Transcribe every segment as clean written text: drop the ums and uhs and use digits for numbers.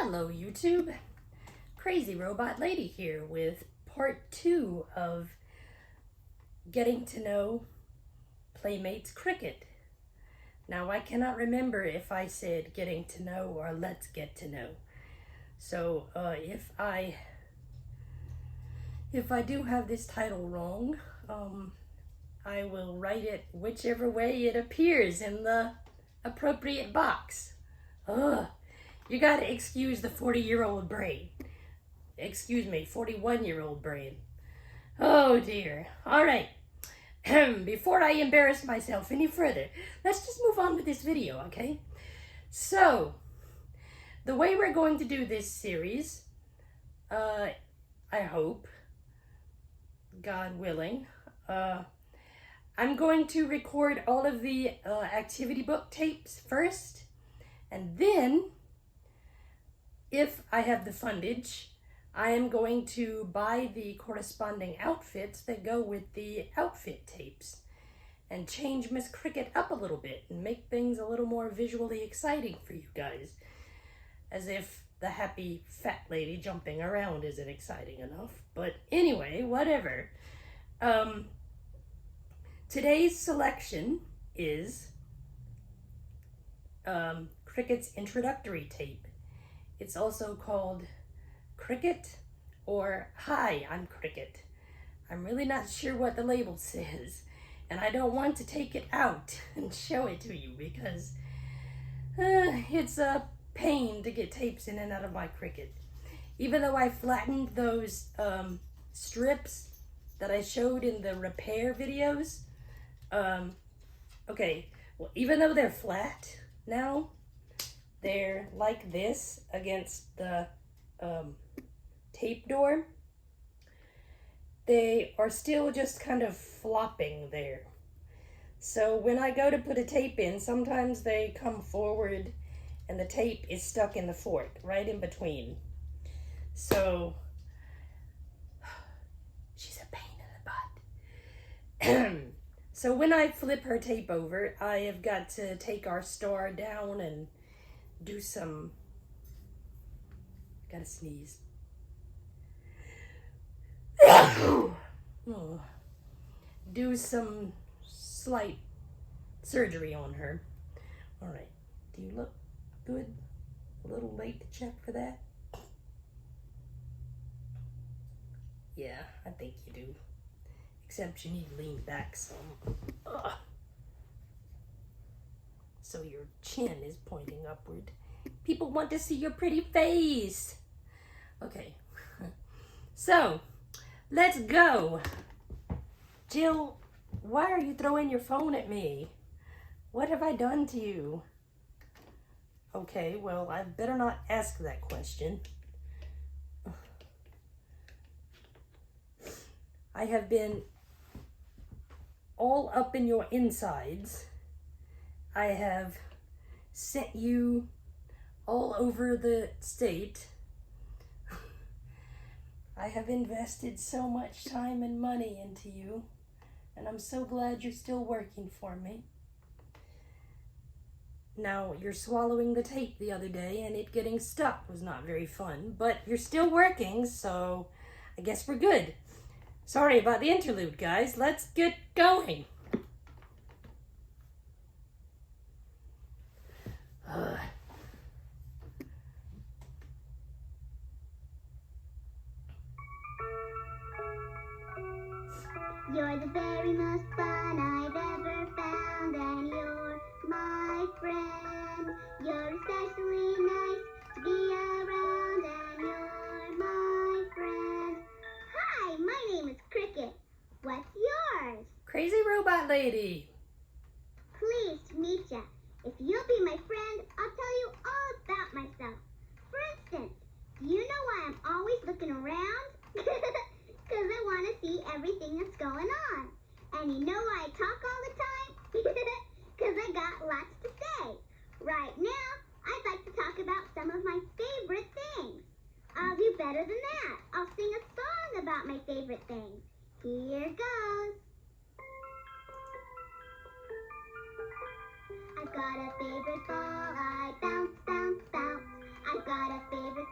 Hello YouTube, Crazy Robot Lady here with part 2 of getting to know Playmates Cricket. Now I cannot remember if I said getting to know or let's get to know. So if I do have this title wrong, I will write it whichever way it appears in the appropriate box. Ugh. You gotta excuse the 40-year-old brain. Excuse me, 41-year-old brain. Oh dear. All right. Before I embarrass myself any further, let's just move on with this video, okay? So, the way we're going to do this series, I hope, God willing, I'm going to record all of the activity book tapes first, and then if I have the fundage, I am going to buy the corresponding outfits that go with the outfit tapes and change Miss Cricket up a little bit and make things a little more visually exciting for you guys. As if the happy fat lady jumping around isn't exciting enough. But anyway, whatever. Today's selection is Cricket's introductory tape. It's also called Cricket or Hi, I'm Cricket. I'm really not sure what the label says, and I don't want to take it out and show it to you because it's a pain to get tapes in and out of my Cricket. Even though I flattened those strips that I showed in the repair videos, okay, well, even though they're flat now, they're like this against the tape door. They are still just kind of flopping there. So when I go to put a tape in, sometimes they come forward and the tape is stuck in the fort, right in between. So, she's a pain in the butt. So when I flip her tape over, I have got to take our star down and do some, gotta sneeze. Oh. Do some slight surgery on her. All right, do you look good? A little late to check for that? Yeah, I think you do. Except you need to lean back some. Ugh. So your chin is pointing upward. People want to see your pretty face. Okay, so let's go. Jill, why are you throwing your phone at me? What have I done to you? Okay, well, I better not ask that question. I have been all up in your insides. I have sent you all over the state. I have invested so much time and money into you, and I'm so glad you're still working for me. Now, you're swallowing the tape the other day, and it getting stuck was not very fun, but you're still working, so I guess we're good. Sorry about the interlude, guys. Let's get going. You're the very most fun I've ever found, and you're my friend. You're especially nice to be around, and you're my friend. Hi, my name is Cricket. What's yours? Crazy Robot Lady. Pleased to meet ya. If you'll be my friend, I'll tell you all about myself. For instance, do you know why I'm always looking around? Because I want to see everything that's going on. And you know why I talk all the time? Because I got lots to say. Right now, I'd like to talk about some of my favorite things. I'll do better than that. I'll sing a song about my favorite things. Here goes. I've got a favorite ball, I bounce, bounce, bounce. I've got a favorite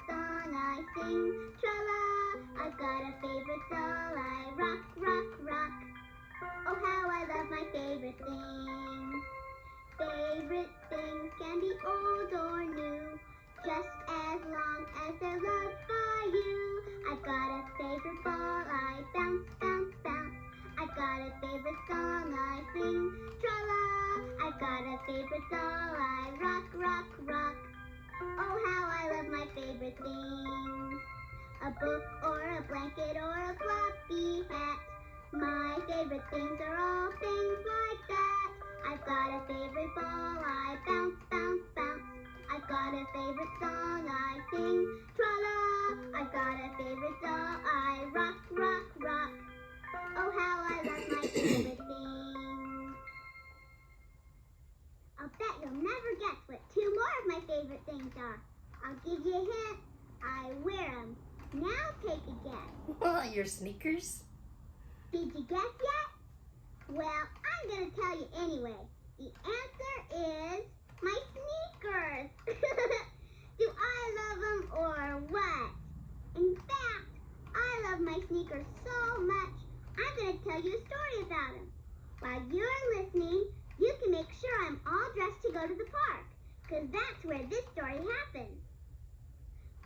sing. Tra-la, I've got a favorite doll. I rock, rock, rock. Oh, how I love my favorite things. Favorite things can be old or new, just as long as they're loved by you. I've got a favorite ball, I bounce, bounce, bounce. I've got a favorite song, I sing. Tra-la, I've got a favorite doll, I rock, rock, rock. Oh, how I love my favorite things. A book or a blanket or a floppy hat. My favorite things are all things like that. I've got a favorite ball, I bounce, bounce, bounce. I've got a favorite song, I sing. Tra-la, I've got a favorite doll, I rock, rock, rock. Oh, how I love my favorite things. I'll bet you'll never guess what two more of my favorite things are. I'll give you a hint. I wear them. Now take a guess. Your sneakers? Did you guess yet? Well, I'm going to tell you anyway. The answer is my sneakers. Do I love them or what? In fact, I love my sneakers so much, I'm going to tell you a story about them. While you're listening, you can make sure I'm all dressed to go to the park, because that's where this story happens.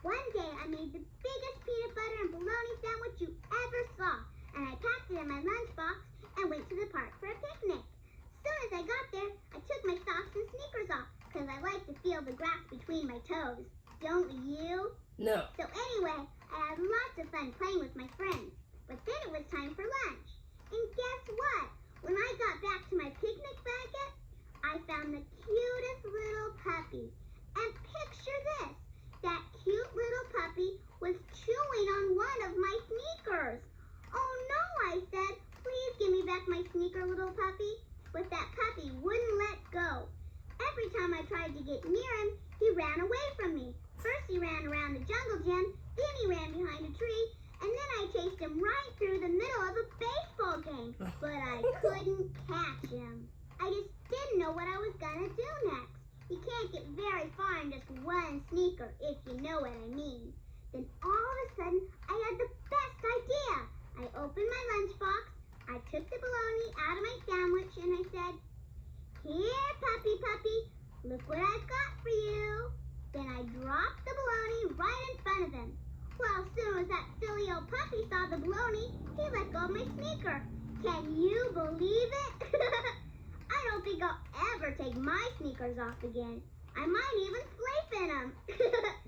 One day I made the biggest peanut butter and bologna sandwich you ever saw, and I packed it in my lunchbox and went to the park for a picnic. As soon as I got there, I took my socks and sneakers off, because I like to feel the grass between my toes. Don't you? No. So anyway, I had lots of fun playing with my friends. But then it was time for lunch. And guess what? When I got back to my picnic blanket, I found the cutest little puppy. And picture this. That cute little puppy was chewing on one of my sneakers. Oh no, I said. Please give me back my sneaker, little puppy. But that puppy wouldn't let go. Every time I tried to get near him, he ran away from me. First he ran around the jungle gym, then he ran behind a tree, and then I chased him right through the middle of a baseball game. But I couldn't catch him. I just didn't know what I was gonna do next. You can't get very far in just one sneaker, if you know what I mean. Then all of a sudden, I had the best idea. I opened my lunchbox, I took the bologna out of my sandwich, and I said, "Here, puppy, puppy, look what I've got for you." Then I dropped the bologna right in front of him. Well, as soon as that silly old puppy saw the bologna, he let go of my sneaker. Can you believe it? I don't think I'll ever take my sneakers off again. I might even sleep in them.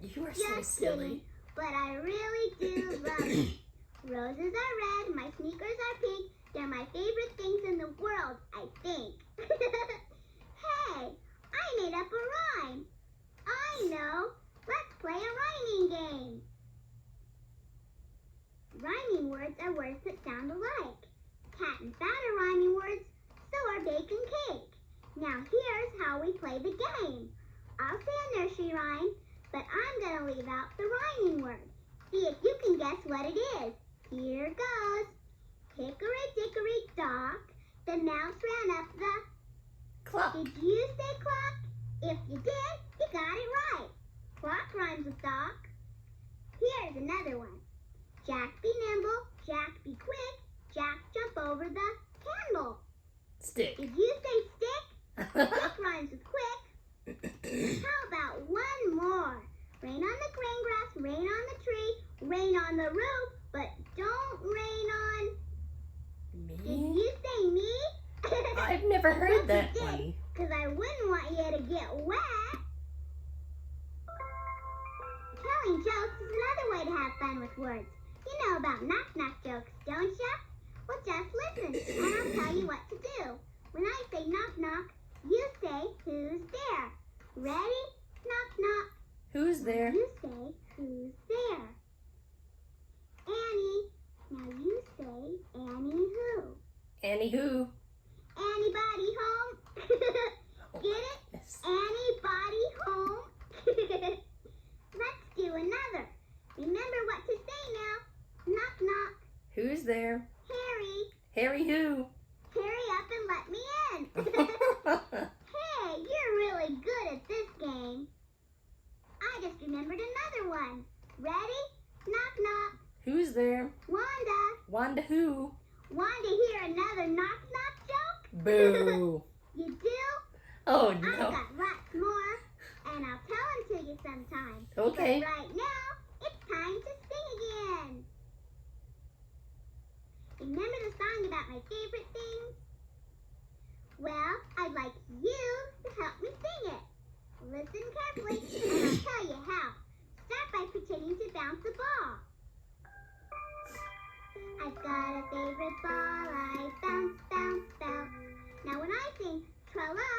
You are so Just silly. kidding, but I really do love them. Roses are red, my sneakers are pink. They're my favorite things in the world, I think. Hey, I made up a rhyme. I know. Let's play a rhyming game. Rhyming words are words that sound alike. Cat and bat are rhyming words, so are bake and cake. Now here's how we play the game. I'll say a nursery rhyme, but I'm going to leave out the rhyming word. See if you can guess what it is. Here goes. Hickory dickory dock, the mouse ran up the... Clock. Did you say clock? If you did, you got it right. Clock rhymes with dock. Here's another one. Jack be nimble, Jack be quick, Jack jump over the candle. Stick. Did you say stick? Stick rhymes with quick. How about one more? Rain on the green grass, rain on the tree, rain on the roof, but don't rain on... Did Me? you say me? I've never heard that You one. did, 'cause I wouldn't want you to get wet. Telling jokes is another way to have fun with words. You know about knock-knock jokes, don't ya? Well, just listen, and I'll tell you what to do. When I say knock-knock, you say, "Who's there?" Ready? Knock-knock. Who's there? You say, "Who's there?" Annie. Now you say, "Annie who?" Anywho. Anybody home? Get it? Yes. Anybody home? Let's do another. Remember what to say now. Knock, knock. Who's there? Harry. Harry who? Hurry up and let me in. Hey, you're really good at this game. I just remembered another one. Ready? Who's there? Wanda. Wanda who? Want to hear another knock-knock joke? Boo. You do? Oh, I've no. got lots more, and I'll tell them to you sometime. Okay. But right now, it's time to sing again. Remember the song about my favorite things? Well, I'd like you to help me sing it. Listen carefully, and I'll tell you how. Start by pretending to bounce a ball. I've got a favorite ball, I bounce, bounce, bounce. Now when I sing tra-la,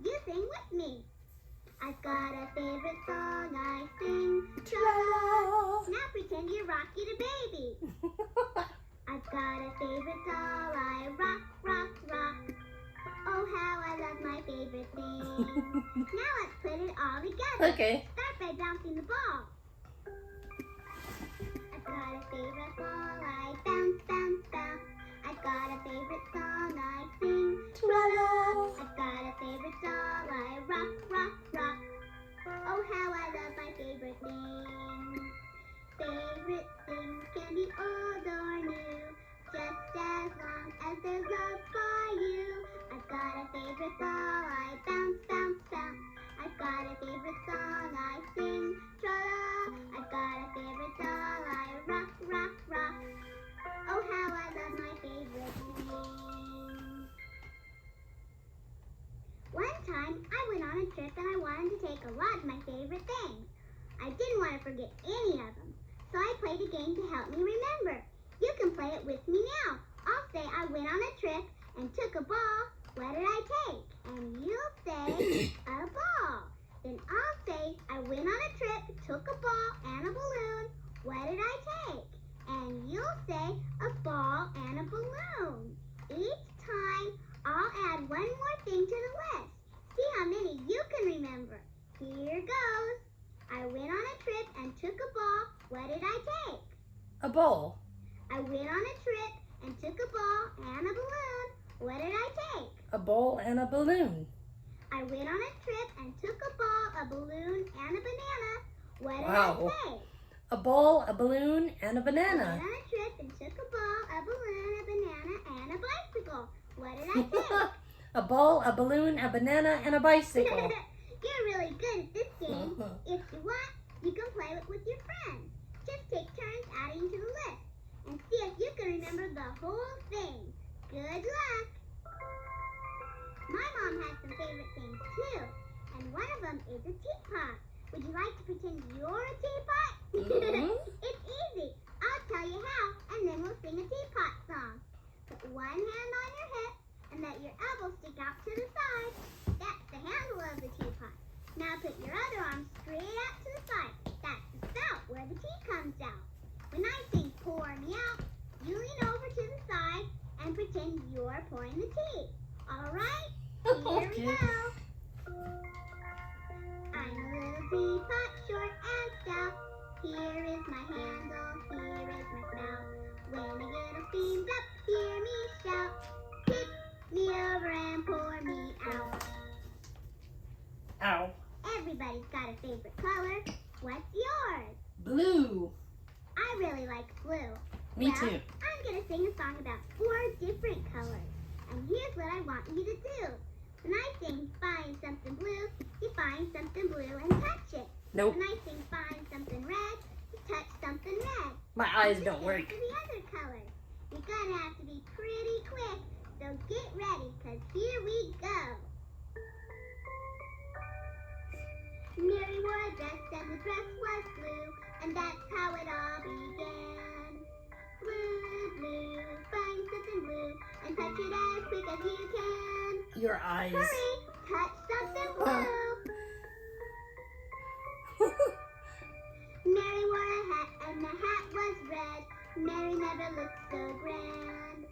you sing with me. I've got a favorite song, I sing tra-la. Now pretend you're Rocky the baby. I've got a favorite doll, I rock, rock, rock. Oh, how I love my favorite thing. Now let's put it all together. Okay. Start by bouncing the ball. I've got a favorite ball, I bounce, bounce, bounce. I've got a favorite song, I sing tra-la. I've got a favorite doll, I rock, rock, rock. Oh, how I love my favorite thing. Favorite things can be old or new, just as long as there's love for you. I've got a favorite ball, I bounce, bounce, bounce. I've got a favorite song, I sing tra-la. I've got a favorite doll, I rock, rock, rock. Oh, how I love my favorite thing. One time, I went on a trip and I wanted to take a lot of my favorite things. I didn't want to forget any of them, so I played a game to help me remember. You can play it with me now. I'll say I went on a trip and took a ball. What did I take? And you'll say a ball. Then I'll say I went on a trip, took a ball and a balloon. What did I take? And you'll say a ball and a balloon. Each time I'll add one more thing to the list. See how many you can remember. Here goes. I went on a trip and took a ball. What did I take? A ball. I went on a trip and took a ball and a balloon. What did I take? A ball and a balloon. I went on a trip and took a ball, a balloon, and a banana. What did Wow. I take? A ball, a balloon, and a I banana. went on a trip and took a ball, a balloon, a banana, and a bicycle. What did I take? A ball, a balloon, a banana, and a bicycle. You're really good at this game. Mhm. If you want, you can play it with your friends. Just take turns adding to the list and see if you can remember the whole thing. Good luck! My mom has some favorite things too, and one of them is a teapot. Would you like to pretend you're a teapot? Mhm. It's easy. I'll tell you how, and then we'll sing a teapot song. Put one hand on your hip and let your elbow stick out to the side. That's the handle of the teapot. Now put your other arm straight out to the side. That's the spout where the tea comes out. When I sing pour me out, you lean over to the side and pretend you're pouring the tea. All right? Here we Okay. go. I'm a little teapot, short and stout. Here is my handle, here is my spout. When I get all steamed up, hear me shout. Tip me over and pour me out. Ow. Everybody's got a favorite color. What's yours? Blue. I really like blue. Me Well, too. I'm going to sing a song about 4 different colors. And here's what I want you to do. When I sing find something blue, you find something blue and touch it. Nope. When I sing find something red, you touch something red. My eyes The don't same work. For the other color. You're going to have to be pretty quick, so get ready, because here we go. Mary wore a dress and the dress was blue, and that's how it all began. Blue, blue, find something blue, and touch it as quick as you can. Your eyes. Hurry, touch something blue. Mary wore a hat and the hat was red. Mary never looked so grand.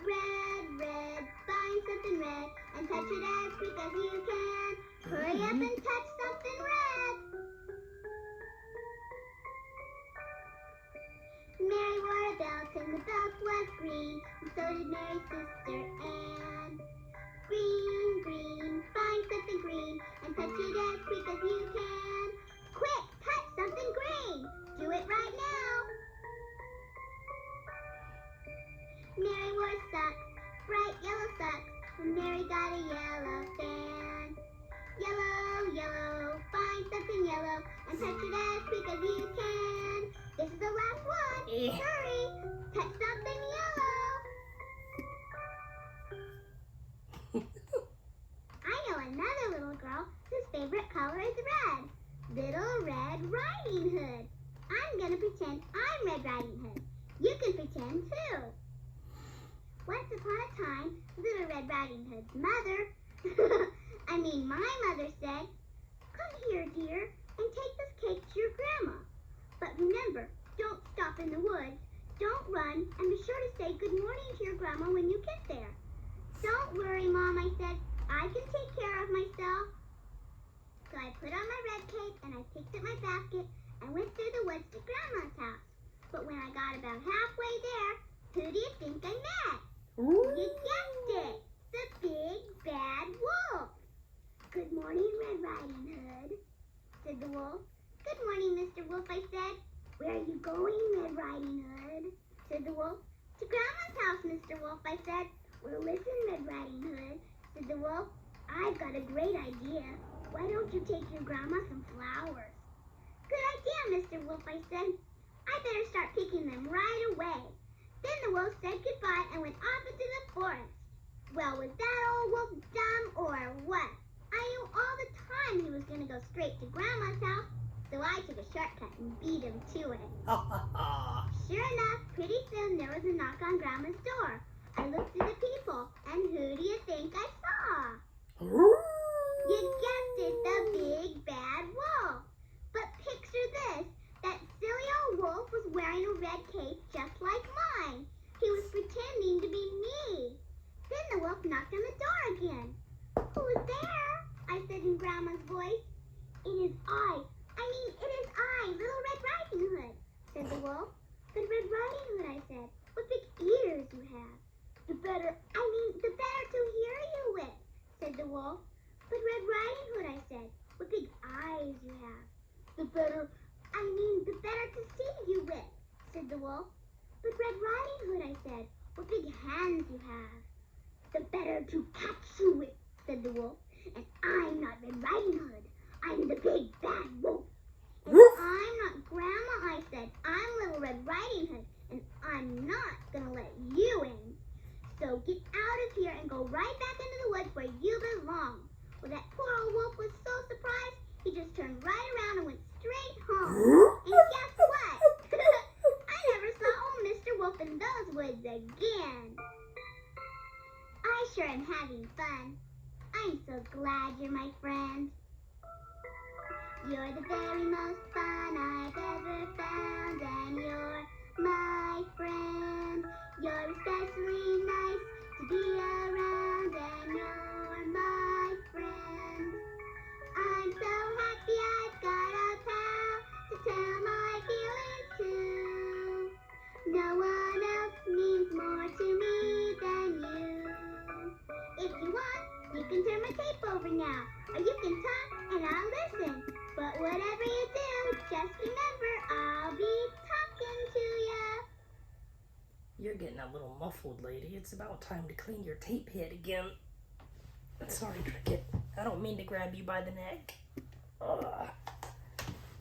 Red, red, find something red, and touch it as quick as you can. Hurry up and touch something red. Mary wore a belt and the belt was green, and so did Mary's sister Anne. Green, green, find something green, and touch it as quick as you can. Quick, touch something green. Do it right now. This is the last one. Eh. Hurry. Touch something yellow. I know another little girl whose favorite color is red. Little Red Riding Hood. I'm going to pretend I'm Red Riding Hood. You can pretend too. Once upon a time, Little Red Riding Hood's mother, my mother said, "Come here, dear, and take this cake to your grandma. But remember, don't stop in the woods, don't run, and be sure to say good morning to your grandma when you get there." "Don't worry, Mom," I said. "I can take care of myself." So I put on my red cape and I picked up my basket and went through the woods to Grandma's house. But when I got about halfway there, who do you think I met? Ooh. You guessed it, the big bad wolf. "Good morning, Red Riding Hood," said the wolf. "Good morning, Mr. Wolf," I said. "Where are you going, Red Riding Hood?" said the wolf. "To Grandma's house, Mr. Wolf," I said. "Well, listen, Red Riding Hood," said the wolf. "I've got a great idea. Why don't you take your grandma some flowers?" "Good idea, Mr. Wolf," I said. "I better start picking them right away." Then the wolf said goodbye and went off into the forest. Well, was that old wolf dumb or what? I knew all the time he was going to go straight to Grandma's house, so I took a shortcut and beat him to it. Sure enough, pretty soon there was a knock on Grandma's door. I looked at the people, and who do you think I saw? You guessed it, the big bad wolf. But picture this, that silly old wolf was wearing a red cape just like mine. He was pretending to be me. Then the wolf knocked on the door again. "Who's there?" I said in Grandma's voice. It is I, Little Red Riding Hood," said the wolf. "But Red Riding Hood," I said, "what big ears you have." The better to hear you with," said the wolf. "But Red Riding Hood," I said, "what big eyes you have." The better to see you with," said the wolf. "But Red Riding Hood," I said, "what big hands you have." "The better to catch you with," said the wolf. "And I'm not Red Riding Hood. I'm the big bad wolf." "And I'm not Grandma," I said. "I'm Little Red Riding Hood, and I'm not going to let you in. So get out of here and go right back into the woods where you belong." Well, that poor old wolf was so surprised, he just turned right around and went straight home. And guess what? I never saw old Mr. Wolf in those woods again. I sure am having fun. I'm so glad you're my friend. You're the very most fun I've ever found, and you're my friend. You're especially nice to be around, and you're my friend. I'm so happy I've got a pal to tell my feelings to. No one else means more to me than you. If you want, you can turn my tape over now, or you can talk and I'll listen. But whatever you do, just remember I'll be talking to you. You're getting a little muffled, lady. It's about time to clean your tape head again. Sorry, Cricket. I don't mean to grab you by the neck.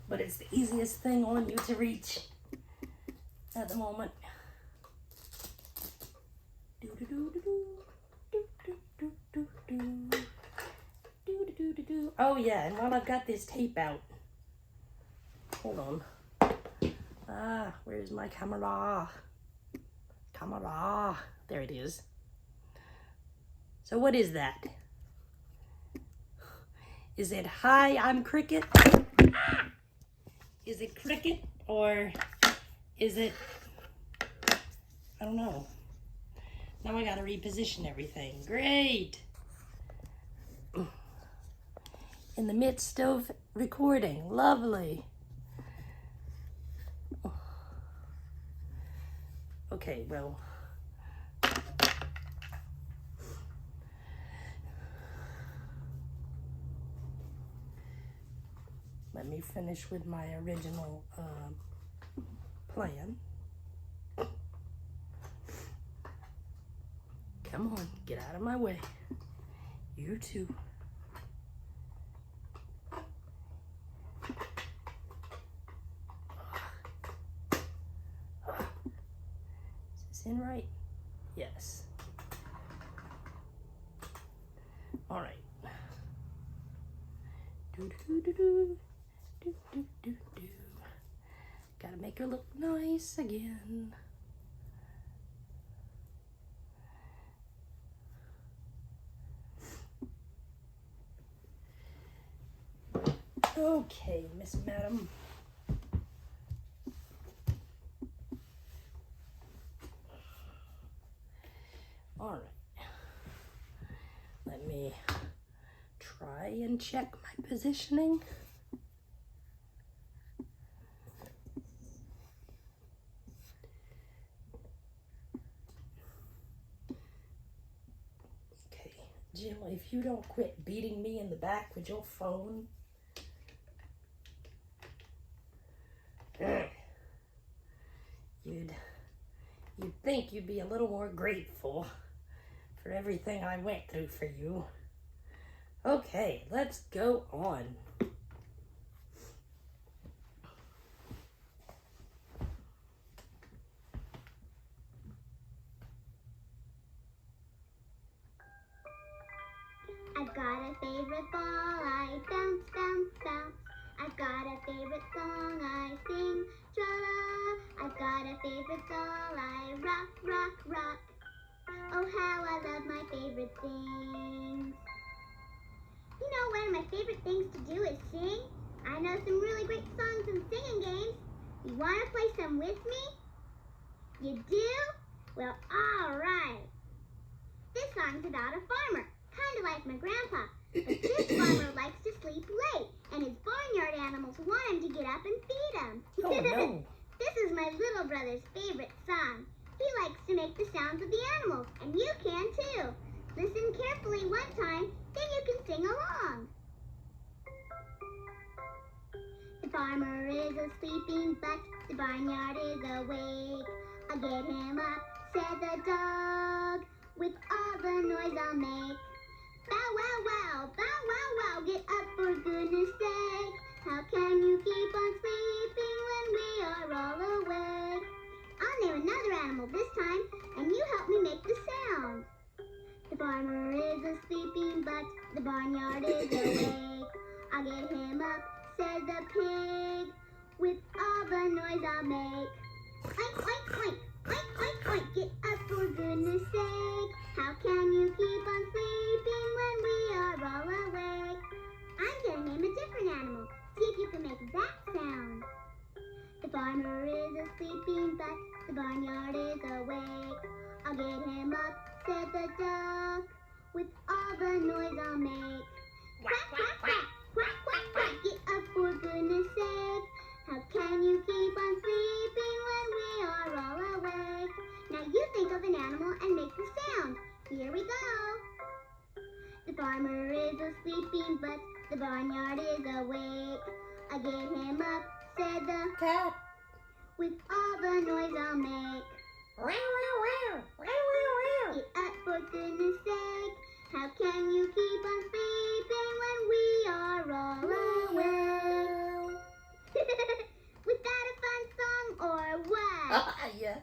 But it's the easiest thing on you to reach at the moment. Oh yeah, and while I've got this tape out, hold on. Where's my camera? There it is. So what is that? Is it "Hi, I'm Cricket"? Is it Cricket, or is it, I don't know. Now I gotta reposition everything. Great. In the midst of recording. Lovely. Okay, well. Let me finish with my original plan. Come on, get out of my way. You too. This in right? Yes. All right. Do do do do do do do do. Gotta make her look nice again. Okay, Miss Madam. All right. Let me try and check my positioning. Okay, Jim, if you don't quit beating me in the back with your phone. You'd think you'd be a little more grateful for everything I went through for you. Okay, let's go on. I've got a favorite ball, I bounce, bounce, bounce. I've got a favorite song, I sing, tra-la. I've got a favorite doll, I rock, rock, rock. Oh, how I love my favorite things. You know, one of my favorite things to do is sing. I know some really great songs and singing games. You want to play some with me? You do? Well, all right. This song's about a farmer, kind of like my grandpa. But this farmer likes to sleep late, and his barnyard animals want him to get up and feed him. Oh, no. This is my little brother's favorite song. He likes to make the sounds of the animals, and you can too. Listen carefully one time, then you can sing along. The farmer is a sleeping, but the barnyard is awake. I'll get him up, said the dog, with all the noise I'll make. Bow wow wow, bow wow wow, get up for goodness sake. How can you keep on sleeping when we are all awake? I'll name another animal this time, and you help me make the sound. The farmer is a sleeping, but the barnyard is awake. I'll get him up, said the pig, with all the noise I'll make. Oink, oink, oink, oink, oink, oink, get up for goodness sake. How can you keep on sleeping when we are all awake? I'm gonna name a different animal. See if you can make that sound. The farmer is a sleeping, but the barnyard is awake. I'll get him up, said the duck, with all the noise I'll make. Quack, quack, quack, quack, quack, quack, get up for goodness sake. How can you keep on sleeping when we are all awake? Now you think of an animal and make the sound. Here we go. The farmer is a sleeping, but the barnyard is awake. I get him up, said the Cat. with all the noise I'll make. Wow, wow, wow. Wow, wow, wow. Get up for goodness sake. How can you keep on sleeping when we are all awake? Was that a fun song or what? Yeah.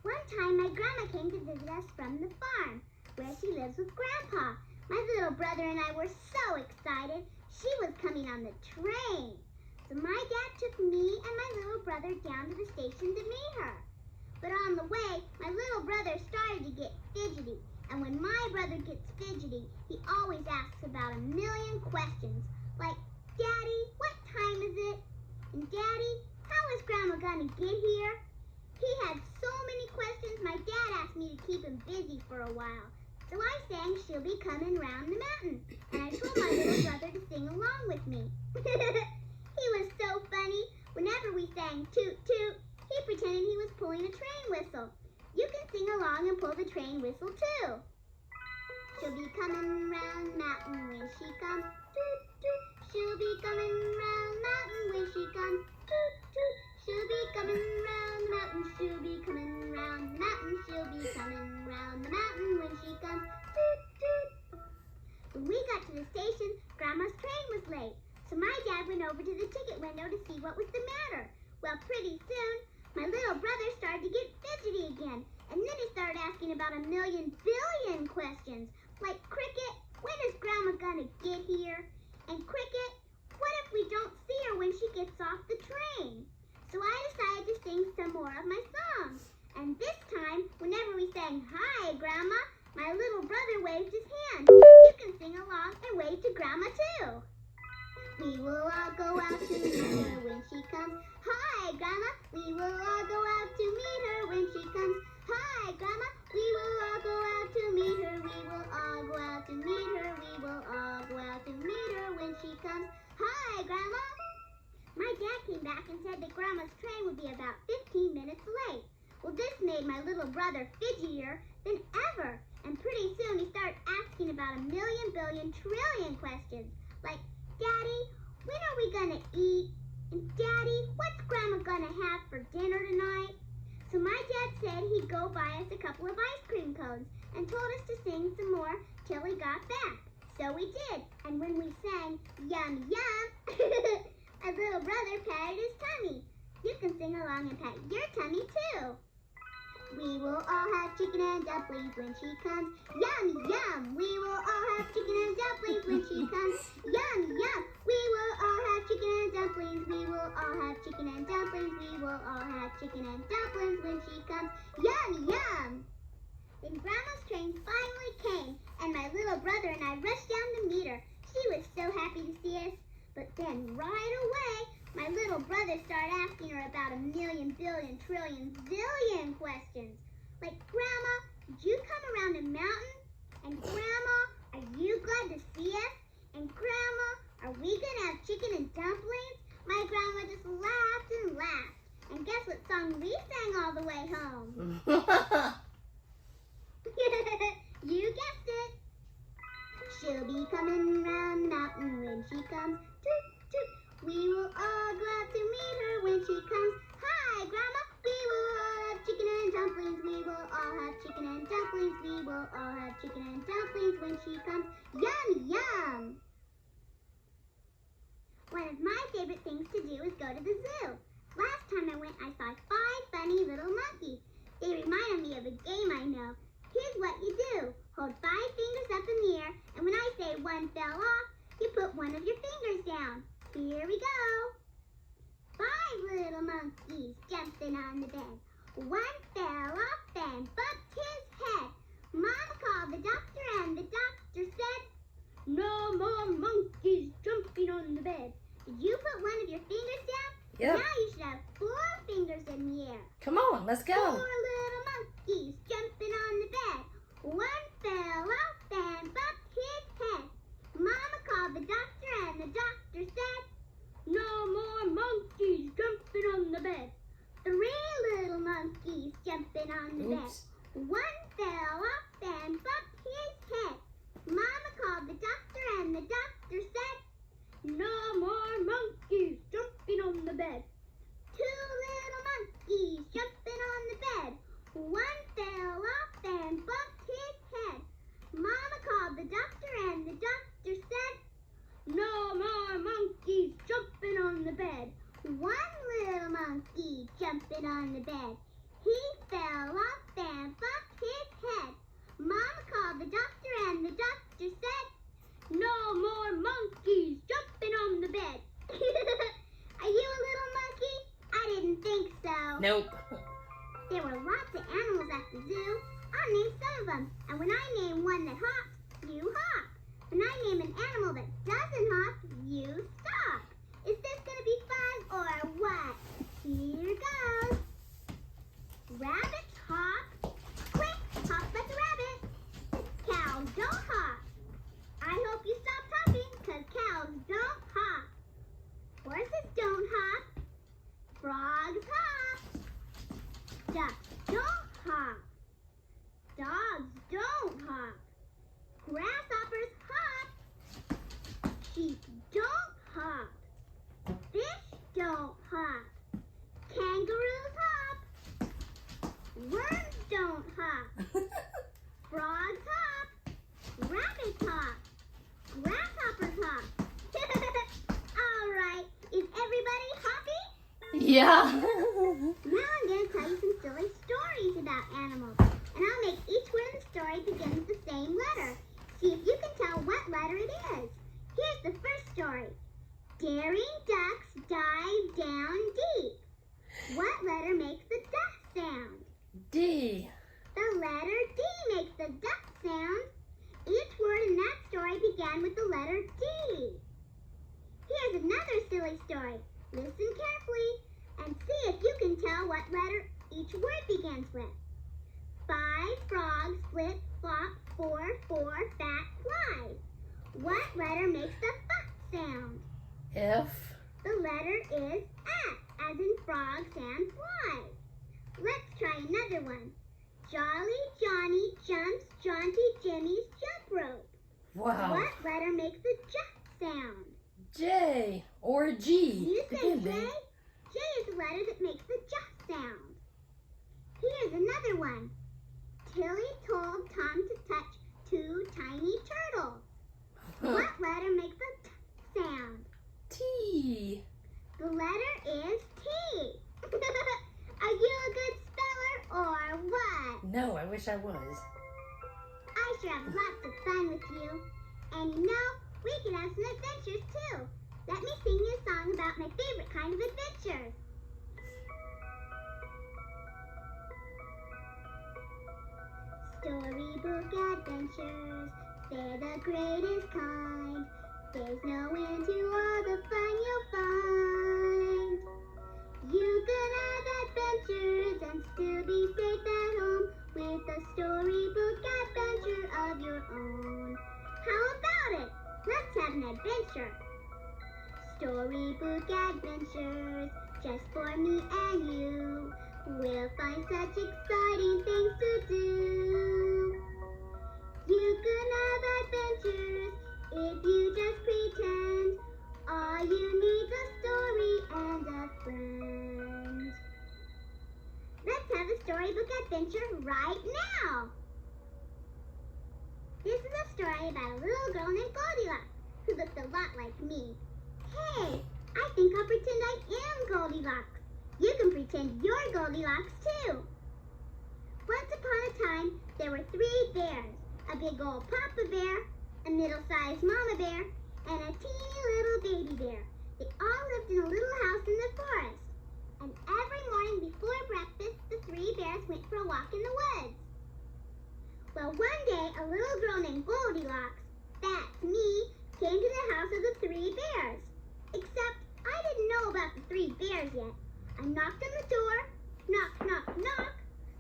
One time my grandma came to visit us from the farm, where she lives with Grandpa. My little brother and I were so excited. She was coming on the train. So my dad took me and my little brother down to the station to meet her. But on the way, my little brother started to get fidgety. And when my brother gets fidgety, he always asks about a million questions. Like, Daddy, what time is it? And Daddy, how is Grandma gonna get here? He had so many questions, my dad asked me to keep him busy for a while. So I sang She'll Be Coming Round the Mountain, and I told my little brother to sing along with me. He was so funny. Whenever we sang Toot Toot, he pretended he was pulling a train whistle. You can sing along and pull the train whistle too. She'll be coming round the mountain when she comes. Toot toot. She'll be coming round the mountain when she comes. Toot toot. She'll be coming round the mountain. She'll be coming round the mountain. She'll be coming round the mountain when she comes. Toot toot. When we got to the station, Grandma's train was late. So my dad went over to the ticket window to see what was the matter. Well, pretty soon, my little brother started to get fidgety again. And then he started asking about a million billion questions. Like, Cricket, when is Grandma gonna get here? And Cricket, what if we don't see her when she gets off the train? So I decided to sing some more of my songs. And this time, whenever we sang, "Hi, Grandma," my little brother waved his hand. You can sing along and wave to Grandma, too. We will all go out to meet her when she comes. Hi, Grandma. We will all go out to meet her when she comes. Hi, Grandma. We will all go out to meet her. We will all go out to meet her. We will all go out to meet her when she comes. Hi, Grandma. My dad came back and said that Grandma's train would be about 15 minutes late. Well, this made my little brother fidgetier than ever. And pretty soon he started asking about a million, billion, trillion questions. Like, "Daddy, when are we gonna eat? And Daddy, what's Grandma gonna have for dinner tonight?" So my dad said he'd go buy us a couple of ice cream cones and told us to sing some more till he got back. So we did. And when we sang, "Yum, yum," my little brother patted his tummy. You can sing along and pat your tummy too. We will all have chicken and dumplings when she comes. Yum, yum. We will all have chicken and dumplings when she comes. Yum, yum. We will all have chicken and dumplings. We will all have chicken and dumplings. We will all have chicken and dumplings when she comes. Yum, yum. Then Grandma's train finally came, and my little brother and I rushed down to meet her. She was so happy to see us. But then right away, my little brother started asking her about a million, billion, trillion, zillion questions. Like, "Grandma, did you come around the mountain? And Grandma, are you glad to see us? And Grandma, are we gonna have chicken and dumplings?" My grandma just laughed and laughed. And guess what song we sang all the way home? You guessed it. She'll be coming round the mountain when she comes. Toot, toot. We will all go out to meet her when she comes. Hi, Grandma. We will all have chicken and dumplings. We will all have chicken and dumplings. We will all have chicken and dumplings when she comes. Yum, yum. One of my favorite things to do is go to the zoo. Last time I went, I saw 5 funny little monkeys. They reminded me of a game I know. Here's what you do. Hold 5 fingers up in the air, and when I say one fell off, you put one of your fingers down. Here we go. 5 little monkeys jumping on the bed. One fell off and bumped his head. Mama called the doctor, and the doctor said, "No more monkeys jumping on the bed." Did you put one of your fingers down? Yep. Now you should have 4 fingers in the air. Come on, let's go. 4 little monkeys jumping on the bed. One fell off and bumped his head. Mama called the doctor, and the doctor said, "No more monkeys jumping on the bed." 3 little monkeys jumping on the bed. One fell off and bumped his head. Mama called the doctor, and the doctor said, "No more monkeys jumping on the bed." 2 little monkeys jumping on the bed. One fell off and bumped his head. Mama called the doctor, and the doctor said, "No more monkeys jumping on the bed." 1 little monkey jumping on the bed. He fell off and bumped his head. Mama called the doctor, and the doctor said, "No more monkeys jumping on the bed." Are you a little monkey? I didn't think so. Nope. There were lots of animals at the zoo. I'll name some of them. And when I name one that hops, you hop. When I name an animal that doesn't hop, you stop. Is this going to be fun or what? Here goes. Rabbits hop. Quick, hop like a rabbit. Cows don't hop. I hope you stop hopping, because cows don't hop. Horses don't hop. Frogs hop. Ducks don't hop. Dogs don't hop. Grasshoppers hop. Sheep don't hop. Fish don't hop. Kangaroos hop. Worms don't hop. Frogs hop. Rabbits hop. Grasshoppers hop. All right. Is everybody happy? Yeah. Now I'm going to tell you some silly stories about animals. And I'll make each one of the stories begin with the same letter. See if you can tell what letter it is. Here's the first story. Daring ducks dive down deep. What letter makes the duck sound? D. The letter D makes the duck sound. Each word in that story began with the letter D. Here's another silly story. Listen carefully and see if you can tell what letter each word begins with. 5 frogs flip flop 4 fat flies. What letter makes the f sound? F. The letter is F, as in frogs and flies. Let's try another one. Jolly Johnny jumps Jaunty Jimmy's jump rope. Wow. What letter makes the j sound? J or G. You say J? depending. J is the letter that makes the j sound. Here's another one. Tilly told Tom to touch 2 tiny turtles. What letter makes the t sound? T. The letter is T. Are you a good speller or what? No, I wish I was. I sure have lots of fun with you. And you know, we can have some adventures too. Let me sing you a song about my favorite kind of adventures. Storybook adventures, they're the greatest kind. There's no end to all the fun you'll find. You can have adventures and still be safe at home with a storybook adventure of your own. How about it? Let's have an adventure. Storybook adventures, just for me and you. We'll find such exciting things to do. You can have adventures if you just pretend. All you need's a story and a friend. Let's have a storybook adventure right now. This is a story about a little girl named Goldilocks who looked a lot like me. Hey, I think I'll pretend I am Goldilocks. You can pretend you're Goldilocks too. Once upon a time, there were 3 bears. A big old Papa Bear, a middle-sized Mama Bear, and a teeny little baby bear. They all lived in a little house in the forest. And every morning before breakfast, the 3 bears went for a walk in the woods. Well, one day, a little girl named Goldilocks, that's me, came to the house of the 3 bears. Except I didn't know about the 3 bears yet. I knocked on the door, knock, knock, knock,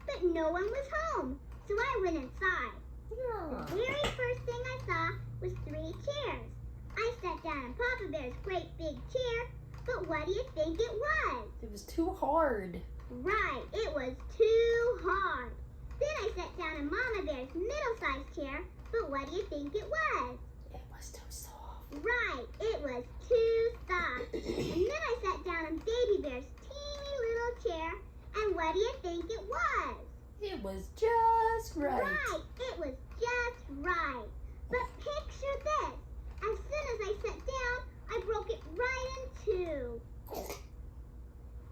but no one was home, so I went inside. Yeah. The very first thing I saw was 3 chairs. I sat down in Papa Bear's great big chair, but what do you think it was? It was too hard. Right, it was too hard. Then I sat down in Mama Bear's middle-sized chair, but what do you think it was? It was too soft. Right, it was too soft. And then I sat down in Baby Bear's teeny little chair, and what do you think it was? It was just right. Right, it was just right. But picture this. As soon as I sat down, I broke it right in 2.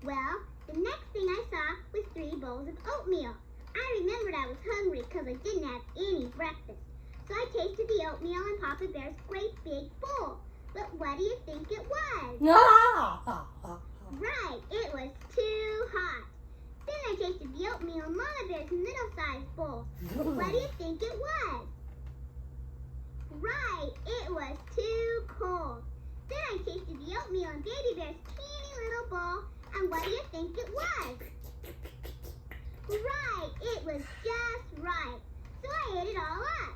Well, the next thing I saw was 3 bowls of oatmeal. I remembered I was hungry because I didn't have any breakfast. So I tasted the oatmeal in Papa Bear's great big bowl. But what do you think it was? Ah! Right, it was too hot. Then I tasted the oatmeal in Mama Bear's middle-sized bowl. What do you think it was? Right, it was too cold. Then I tasted the oatmeal in Baby Bear's teeny little bowl, and what do you think it was? Right, it was just right. So I ate it all up.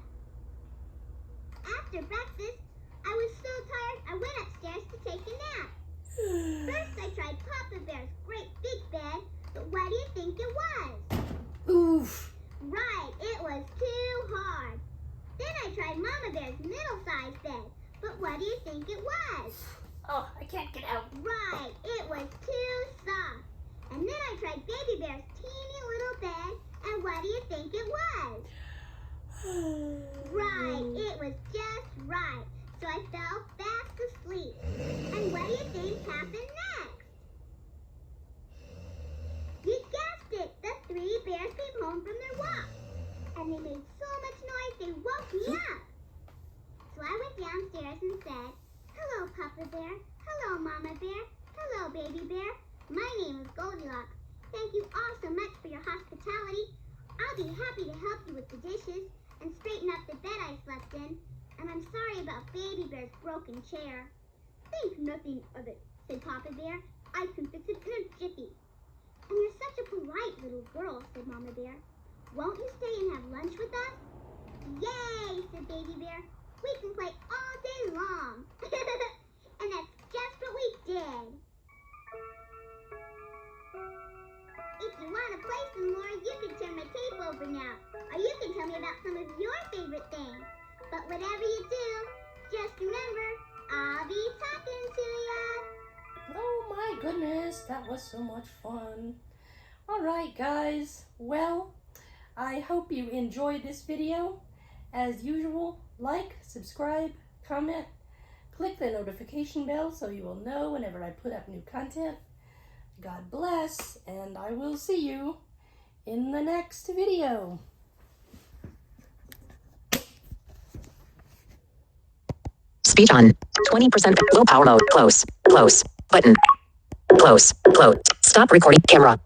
After breakfast, I was so tired I went upstairs to take a nap. First I tried Papa Bear's great big bed, but what do you think it was? Oof. Right, it was too hard. Then I tried Mama Bear's middle-sized bed, but what do you think it was? Oh, I can't get out. Right, it was too soft. And then I tried Baby Bear's teeny little bed, and what do you think it was? Right, it was just right. So I fell fast asleep. And what do you think happened next? Bear. My name is Goldilocks. Thank you all so much for your hospitality. I'll be happy to help you with the dishes and straighten up the bed I slept in. And I'm sorry about Baby Bear's broken chair. Think nothing of it, said Papa Bear. I can fix it in a jiffy. And you're such a polite little girl, said Mama Bear. Won't you stay and have lunch with us? Yay, said Baby Bear. We can play all day long. And that's just what we did. If you want to play some more, you can turn my tape over now. Or you can tell me about some of your favorite things. But whatever you do, just remember, I'll be talking to ya. Oh my goodness, that was so much fun. All right, guys. Well, I hope you enjoyed this video. As usual, like, subscribe, comment, click the notification bell so you will know whenever I put up new content. God bless, and I will see you in the next video. Speech on. 20% low power mode. Close. Close. Button. Close. Close. Stop recording. Camera.